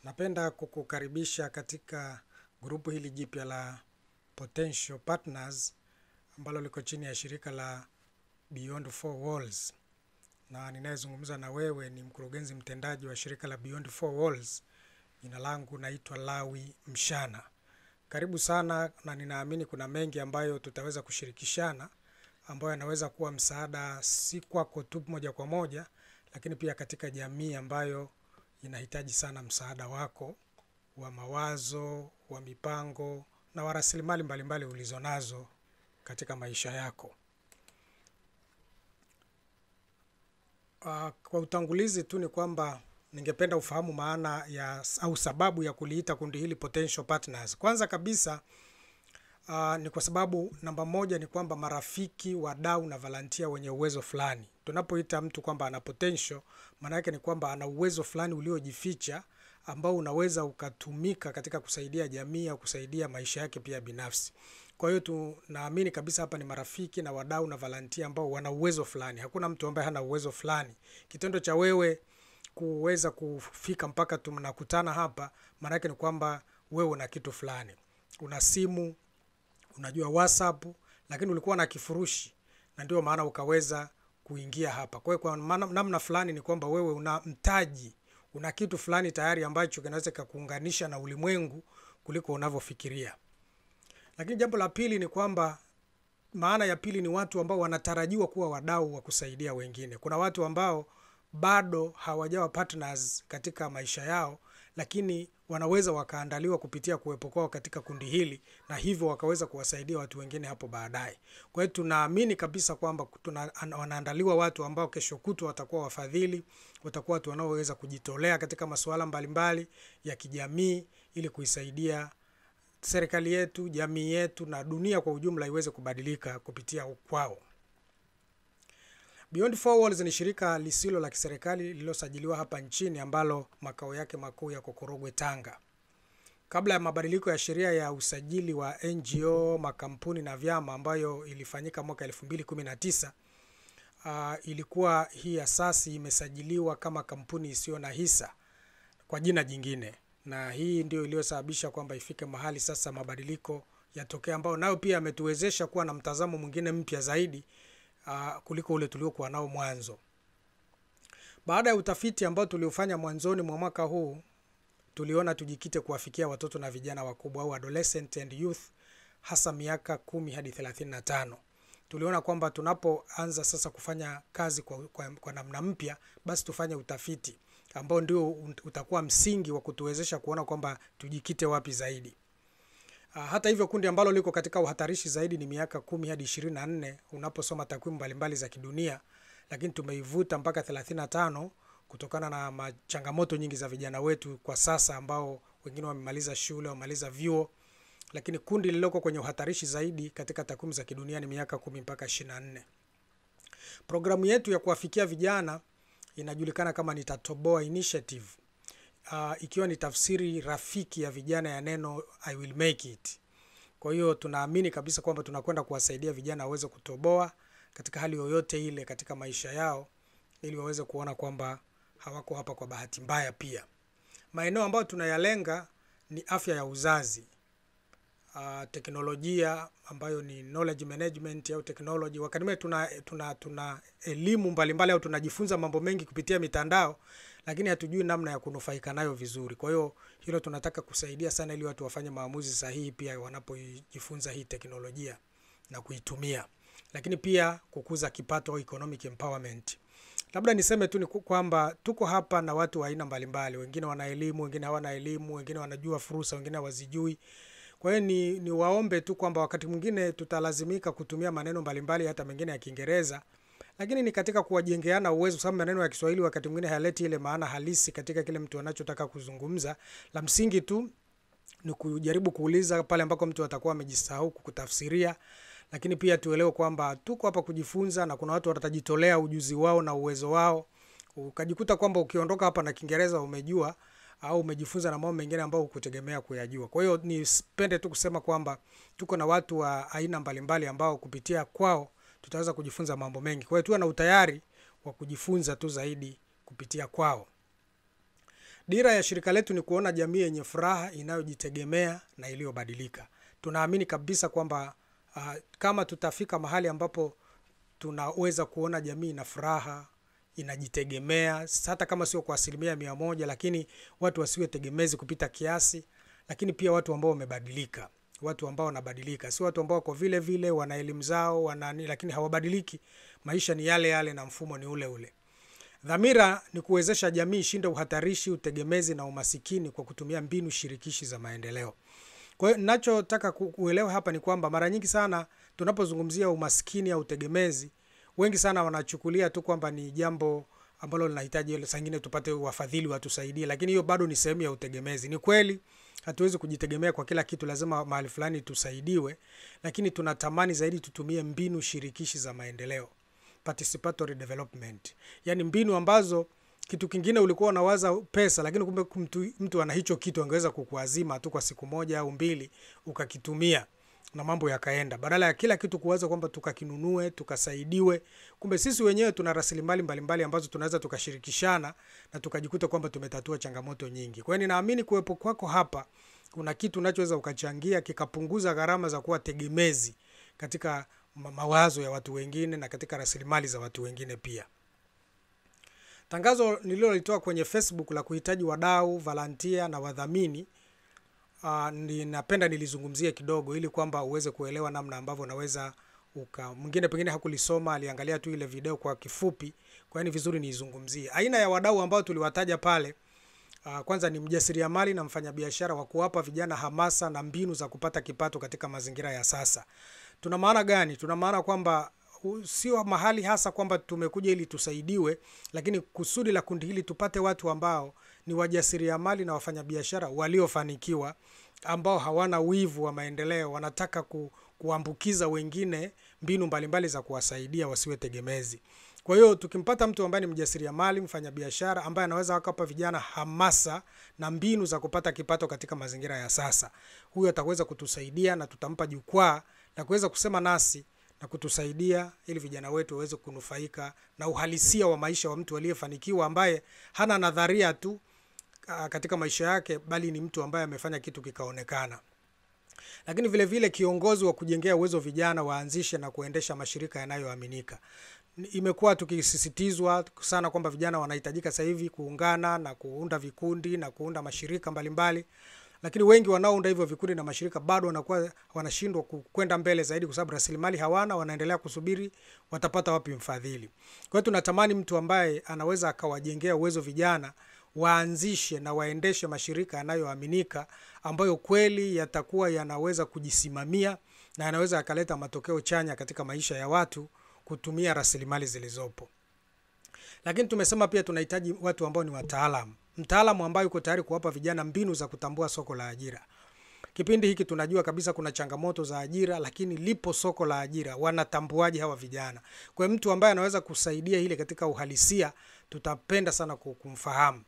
Napenda kukukaribisha katika grupu hili jipya la Potential Partners ambalo liko chini ya shirika la Beyond Four Walls. Na ninayezungumza na wewe ni mkurugenzi mtendaji wa shirika la Beyond Four Walls. Jina langu naitwa Lawi Mshana. Karibu sana, na ninaamini kuna mengi ambayo tutaweza kushirikishana ambayo yanaweza kuwa msaada si kwako tu moja kwa moja, lakini pia katika jamii ambayo inahitaji sana msaada wako wa mawazo, wa mipango na wa rasilimali mbalimbali ulizonazo katika maisha yako. Kwa utangulizi tu ni kwamba ningependa ufahamu maana ya au sababu ya kuliita kundi hili Potential Partners. Kwanza kabisa ni kwa sababu namba moja ni kwamba marafiki, wadau na volunteer wenye uwezo fulani. Tunapoita mtu kwamba ana potential, maana yake ni kwamba ana uwezo fulani uliojificha ambao unaweza ukatumika katika kusaidia jamii au kusaidia maisha yake pia binafsi. Kwa hiyo tunaamini kabisa hapa ni marafiki na wadau na volunteer ambao wana uwezo fulani. Hakuna mtu ambaye hana uwezo fulani. Kitendo cha wewe kuweza kufika mpaka tunakutana hapa, maana yake ni kwamba wewe una kitu fulani. Una simu, unajua WhatsApp, lakini ulikuwa na kifurushi na ndio maana ukaweza kuingia hapa. Kwa hiyo kwa namna fulani ni kwamba wewe una mtaji, una kitu fulani tayari ambacho kinaweza kukuunganisha na ulimwengu kuliko unavyofikiria. Lakini jambo la pili ni kwamba maana ya pili ni watu ambao wanatarajiwa kuwa wadau wa kusaidia wengine. Kuna watu ambao bado hawajawa partners katika maisha yao, lakini wanaweza wakaandaliwa kupitia kuwepo kwao katika kundi hili na hivyo wakaweza kuwasaidia watu wengine hapo baadaye. Kwa hiyo tunaamini kabisa kwamba wanaandaliwa watu ambao kesho kutwa watakuwa wafadhili, watakuwa watu wanaoweza kujitolea katika masuala mbalimbali ya kijamii ili kuisaidia serikali yetu, jamii yetu na dunia kwa ujumla iweze kubadilika kupitia kwao. Beyond Four Walls ni shirika lisilo la kiserikali lililosajiliwa hapa nchini ambalo makao yake makuu yako Korogwe, Tanga. Kabla ya mabadiliko ya sheria ya usajili wa NGO, makampuni na vyama ambayo ilifanyika mwaka 2019, ilikuwa hii asasi imesajiliwa kama kampuni isiyo na hisa kwa jina jingine. Na hii ndio iliyosababisha kwamba ifike mahali sasa mabadiliko yatokea ambao nayo pia yametuwezesha kuwa na mtazamo mwingine mpya zaidi kuliko ule tuliokuwa nao mwanzo. Baada ya utafiti ambao tuliofanya mwanzoni mwa mwaka huu, tuliona tujikite kuwafikia watoto na vijana wakubwa au adolescent and youth, hasa miaka 10 hadi 35. Tuliona kwamba tunapoanza sasa kufanya kazi kwa namna mpya, basi tufanye utafiti ambao ndio utakuwa msingi wa kutuwezesha kuona kwamba tujikite wapi zaidi. Hata hivyo kundi ambalo liko katika uhatarishi zaidi ni miaka 10 hadi 24 unaposoma takwimu mbalimbali za kidunia, lakini tumeivuta mpaka 35 kutokana na changamoto nyingi za vijana wetu kwa sasa ambao wengine wamemaliza shule, wamemaliza vyuo, lakini kundi lililoko kwenye uhatarishi zaidi katika takwimu za kidunia ni miaka 10 mpaka 24. Programu yetu ya kuwafikia vijana inajulikana kama Nitatoboa Initiative. Ikiwa ni tafsiri rafiki ya vijana ya neno I will make it. Kwa hiyo tunaamini kabisa kwamba tunakwenda kuwasaidia vijana waweze kutoboa katika hali yoyote ile katika maisha yao ili waweze kuona kwamba hawako hapa kwa bahati mbaya pia. Maeneo ambayo tunayalenga ni afya ya uzazi, teknolojia ambayo ni knowledge management au technology. Wakati mwingine tuna elimu mbalimbali au tunajifunza mambo mengi kupitia mitandao, lakini hatujui namna ya kunufaika nayo vizuri. Kwa hiyo hilo tunataka kusaidia sana ili watu wafanye maamuzi sahihi pia wanapojifunza hii teknolojia na kuitumia. Lakini pia kukuza kipato au economic empowerment. Labda niseme tu ni kwamba tuko hapa na watu wa aina mbalimbali. Wengine wana elimu, wengine hawana elimu, wengine wanajua fursa, wengine hawazijui. Kwa hiyo ni waombe tu kwamba wakati mwingine tutalazimika kutumia maneno mbalimbali hata mengine ya Kiingereza, lakini ni katika kuwajengeana uwezo, sababu maneno ya Kiswahili wakati mwingine hayaleti ile maana halisi katika kile mtu anachotaka kuzungumza. La msingi tu ni kujaribu kuuliza pale ambako mtu atakuwa amejisahau kukutafsiria, lakini pia tuelewe kwamba tuko hapa kujifunza na kuna watu watajitolea ujuzi wao na uwezo wao. Ukajikuta kwamba ukiondoka hapa na Kiingereza umejua au umejifunza na mambo mengine ambayo hukutegemea kuyajua. Kwa hiyo nipende tu kusema kwamba tuko na watu wa aina mbalimbali ambao kupitia kwao tutaweza kujifunza mambo mengi. Kwa hiyo tuwe na utayari wa kujifunza tu zaidi kupitia kwao. Dira ya shirika letu ni kuona jamii yenye furaha, inayojitegemea na iliyobadilika. Tunaamini kabisa kwamba kama tutafika mahali ambapo tunaweza kuona jamii ina furaha, inajitegemea, hata kama sio kwa 100%, lakini watu wasiwe tegemezi kupita kiasi, lakini pia watu ambao wamebadilika. Watu ambao wanabadilika, si watu ambao wako vile vile, wana elimu zao, lakini hawabadiliki. Maisha ni yale yale na mfumo ni ule ule. Dhamira ni kuwezesha jamii ishinde uhatarishi, utegemezi na umasikini kwa kutumia mbinu shirikishi za maendeleo. Kwa hiyo ninachotaka kuelewa hapa ni kwamba mara nyingi sana tunapozungumzia umasikini au utegemezi, wengi sana wanachukulia tu kwamba ni jambo ambalo linahitaji saa nyingine tupate wafadhili watusaidie, lakini hiyo bado ni sehemu ya utegemezi. Ni kweli hatuwezi kujitegemea kwa kila kitu, lazima mahali fulani tusaidiwe, lakini tunatamani zaidi tutumie mbinu shirikishi za maendeleo, participatory development. Yaani mbinu ambazo kitu kingine ulikuwa unawaza pesa, lakini kumbe mtu ana hicho kitu angeweza kukuazima tu kwa siku moja au mbili ukakitumia na mambo yakaenda. Badala ya kila kitu kuwaza kwamba tukakinunue, tukasaidiwe, kumbe sisi wenyewe tuna rasilimali mbalimbali ambazo tunaweza tukashirikishana na tukajikuta kwamba tumetatua changamoto nyingi. Kwa hiyo ninaamini kuwepo kwako hapa kuna kitu unachoweza ukachangia kikapunguza gharama za kuwa tegemezi katika mawazo ya watu wengine na katika rasilimali za watu wengine pia. Tangazo nililolitoa kwenye Facebook la kuhitaji wadau, volunteer na wadhamini, ninapenda nilizungumzie kidogo ili kwamba uweze kuelewa namna ambavyo unaweza mwingine pengine hakulisoma, aliangalia tu ile video kwa kifupi. Kwa hiyo ni vizuri niizungumzie. Aina ya wadau ambao tuliwataja pale, kwanza ni mjasiriamali na mfanyabiashara wa kuwapa vijana hamasa na mbinu za kupata kipato katika mazingira ya sasa. Tuna maana gani? Tuna maana kwamba sio mahali hasa kwamba tumekuja ili tusaidiwe, lakini kusudi la kundi hili tupate watu ambao ni wajasiriamali na wafanyabiashara waliofanikiwa, ambao hawana wivu wa maendeleo, wanataka kuambukiza wengine mbinu mbalimbali za kuwasaidia wasiwe tegemezi. Kwa hiyo tukimpata mtu ambaye ni mjasiriamali, mfanyabiashara ambaye anaweza akawapa vijana hamasa na mbinu za kupata kipato katika mazingira ya sasa, huyo ataweza kutusaidia na tutampa jukwaa na kuweza kusema nasi na kutusaidia ili vijana wetu waweze kunufaika na uhalisia wa maisha wa mtu aliyefanikiwa, ambaye hana nadharia tu katika maisha yake, bali ni mtu ambaye amefanya kitu kikaonekana. Lakini vile vile kiongozi wa kujengea uwezo vijana waanzishe na kuendesha mashirika yanayoaminika. Imekuwa tukisisitizwa sana kwamba vijana wanahitajika sasa hivi kuungana na kuunda vikundi na kuunda mashirika mbalimbali. Lakini wengi wanaounda hivyo vikundi na mashirika bado wanakuwa wanashindwa kwenda mbele zaidi kwa sababu rasilimali hawana, wanaendelea kusubiri watapata wapi mfadhili. Kwa hiyo tunatamani mtu ambaye anaweza akawajengea uwezo vijana waanzishe na waendeshe mashirika yanayoaminika, ambayo kweli yatakuwa yanaweza kujisimamia na yanaweza yakaleta matokeo chanya katika maisha ya watu kutumia rasilimali zilizopo. Lakini tumesema pia tunahitaji watu ambao ni wataalamu. Mtaalamu ambaye yuko tayari kuwapa vijana mbinu za kutambua soko la ajira. Kipindi hiki tunajua kabisa kuna changamoto za ajira, lakini lipo soko la ajira. Wanatambuaje hawa vijana? Kwa mtu ambaye anaweza kusaidia ile katika uhalisia, tutapenda sana kumfahamu.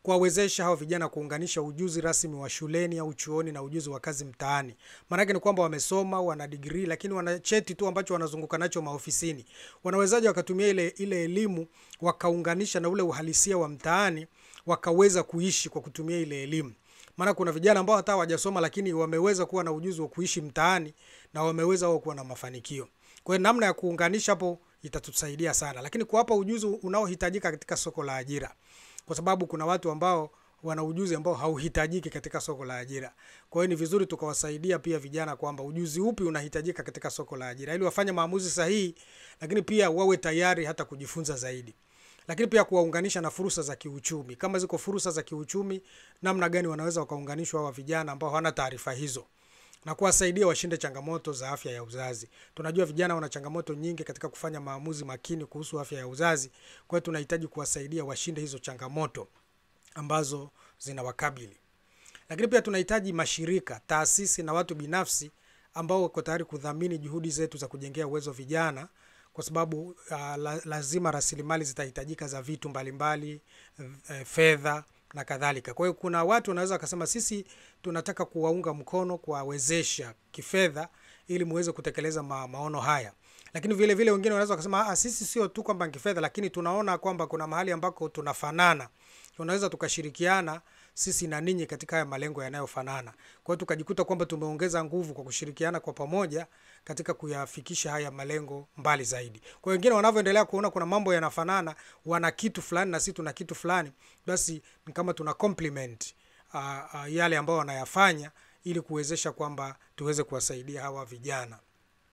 Kuwawezesha hawa vijana kuunganisha ujuzi rasmi wa shuleni au chuoni na ujuzi wa kazi mtaani. Maana yake ni kwamba wamesoma, wana degree, lakini wana cheti tu ambacho wanazunguka nacho maofisini. Wanawezaje wakatumia ile elimu wakaunganisha na ule uhalisia wa mtaani, wakaweza kuishi kwa kutumia ile elimu? Maana kuna vijana ambao hata hawajasoma lakini wameweza kuwa na ujuzi wa kuishi mtaani na wameweza kuwa na mafanikio. Kwa hiyo namna ya kuunganisha hapo itatusaidia sana. Lakini kuwapa ujuzi unaohitajika katika soko la ajira. Kwa sababu kuna watu ambao wana ujuzi ambao hauhitajiki katika soko la ajira. Kwa hiyo ni vizuri tukawasaidia pia vijana kwamba ujuzi upi unahitajika katika soko la ajira ili wafanye maamuzi sahihi, lakini pia wawe tayari hata kujifunza zaidi. Lakini pia kuwaunganisha na fursa za kiuchumi. Kama ziko fursa za kiuchumi, namna gani wanaweza wakaunganishwa hawa vijana ambao hawana taarifa hizo, na kuwasaidia washinde changamoto za afya ya uzazi. Tunajua vijana wana changamoto nyingi katika kufanya maamuzi makini kuhusu afya ya uzazi. Kwa hiyo tunahitaji kuwasaidia washinde hizo changamoto ambazo zinawakabili. Lakini pia tunahitaji mashirika, taasisi na watu binafsi ambao wako tayari kudhamini juhudi zetu za kujengea uwezo vijana, kwa sababu lazima rasilimali zitahitajika za vitu mbalimbali, fedha na kadhalika. Kwa hiyo kuna watu wanaweza wakasema sisi tunataka kuwaunga mkono, kuwawezesha kifedha ili muweze kutekeleza maono haya. Lakini vile vile wengine wanaweza kusema sisi sio tu kwamba kifedha, lakini tunaona kwamba kuna mahali ambako tunafanana, tunaweza tukashirikiana sisi na ninyi katika haya malengo yanayofanana. Kwa hiyo tukajikuta kwamba tumeongeza nguvu kwa kushirikiana kwa pamoja katika kuyafikisha haya malengo mbali zaidi. Kwa wengine wanavyoendelea kuona kuna mambo yanafanana, wana kitu fulani na sisi tuna kitu fulani, basi ni kama tuna complement yale ambao wanayafanya ili kuwezesha kwamba tuweze kuwasaidia hawa vijana.